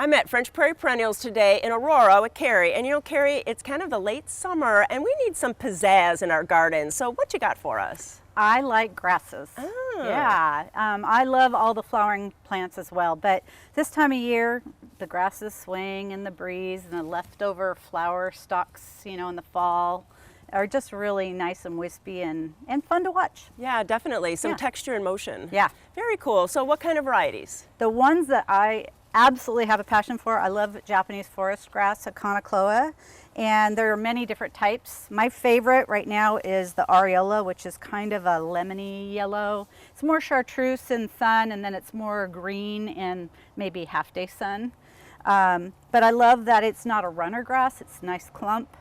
I'm at French Prairie Perennials today in Aurora with Kerry. And you know, Kerry, it's kind of the late summer and we need some pizzazz in our garden. So what you got for us? I like grasses. Oh. Yeah, I love all the flowering plants as well. But this time of year, the grasses swing in the breeze and the leftover flower stalks, you know, in the fall are just really nice and wispy and fun to watch. Yeah, definitely. Some texture and motion. Yeah. Very cool. So what kind of varieties? The ones that I absolutely have a passion for, I love Japanese forest grass, Hakonechloa, and there are many different types. My favorite right now is the Aurora, which is kind of a lemony yellow. It's more chartreuse in sun, and then it's more green in maybe half-day sun. But I love that it's not a runner grass. It's a nice clump,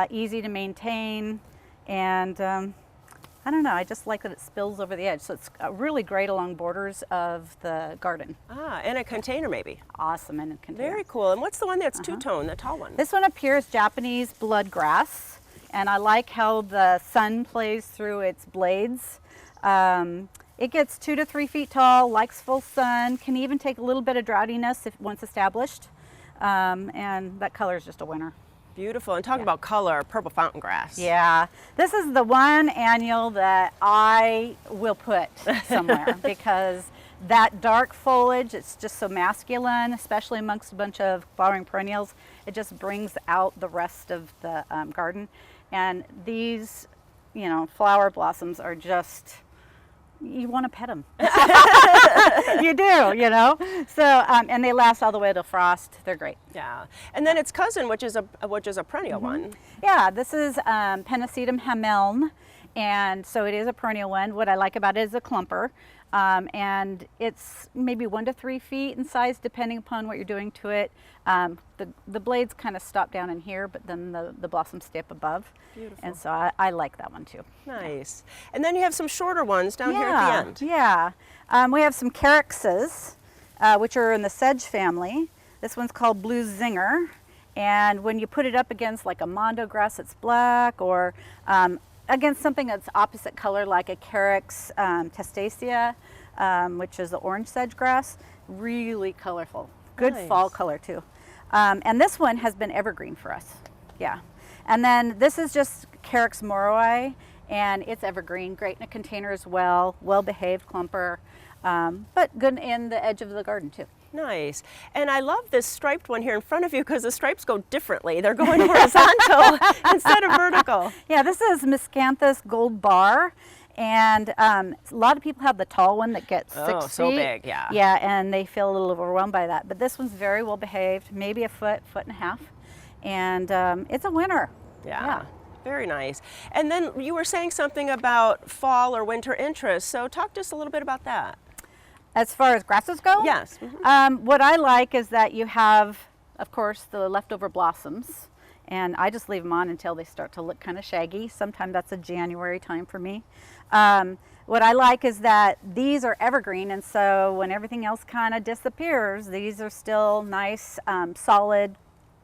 easy to maintain, and I don't know, I just like that it spills over the edge. So it's really great along borders of the garden. Ah, in a container maybe. Awesome in a container. Very cool. And what's the one that's two-tone, the tall one? This one up here is Japanese bloodgrass, and I like how the sun plays through its blades. It gets 2 to 3 feet tall, likes full sun, can even take a little bit of droughtiness if once established, and that color is just a winner. Beautiful. And talking about color, purple fountain grass. Yeah, this is the one annual that I will put somewhere because that dark foliage, it's just so masculine, especially amongst a bunch of flowering perennials. It just brings out the rest of the garden. And these, you know, flower blossoms are just, you want to pet them. You do, you know. So and they last all the way to frost. They're great. Yeah, and then its cousin, which is a perennial one. Yeah, this is Pennisetum Hameln, and so it is a perennial one. What I like about it is a clumper, and it's maybe 1 to 3 feet in size, depending upon what you're doing to it. The blades kind of stop down in here, but then the blossoms stay up above. Beautiful. And so I like that one too. Nice. And then you have some shorter ones down here at the end. Yeah. We have some Carexes, which are in the sedge family. This one's called Blue Zinger. And when you put it up against like a mondo grass that's black, or against something that's opposite color like a Carex testacea, which is the orange sedge grass, really colorful. Good Nice. fall color too. And this one has been evergreen for us. Yeah. And then this is just Carex moroi, and it's evergreen, great in a container as well, well-behaved clumper, but good in the edge of the garden too. Nice. And I love this striped one here in front of you because the stripes go differently. They're going horizontal instead of vertical. Yeah, this is Miscanthus Gold Bar. And a lot of people have the tall one that gets 6 feet. Oh, so big, yeah. Yeah, and they feel a little overwhelmed by that. But this one's very well behaved, maybe a foot and a half. And it's a winner. Yeah. Very nice. And then you were saying something about fall or winter interest. So talk to us a little bit about that. As far as grasses go? Yes. What I like is that you have, of course, the leftover blossoms. And I just leave them on until they start to look kind of shaggy. Sometimes that's a January time for me. What I like is that these are evergreen, and so when everything else kind of disappears, these are still nice, solid,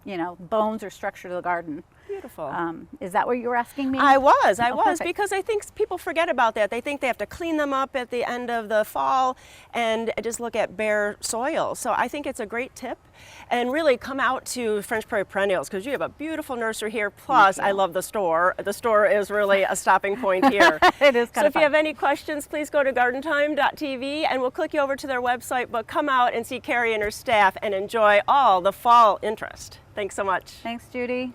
you know, bones or structure to the garden. Beautiful. Is that what you were asking me? I was, perfect. because I think people forget about that. They think they have to clean them up at the end of the fall and just look at bare soil. So I think it's a great tip. And really come out to French Prairie Perennials because you have a beautiful nursery here. Plus, I love the store. The store is really a stopping point here. It is kind So of if you have any questions, please go to gardentime.tv and we'll click you over to their website. But come out and see Kerry and her staff and enjoy all the fall interest. Thanks so much. Thanks, Judy.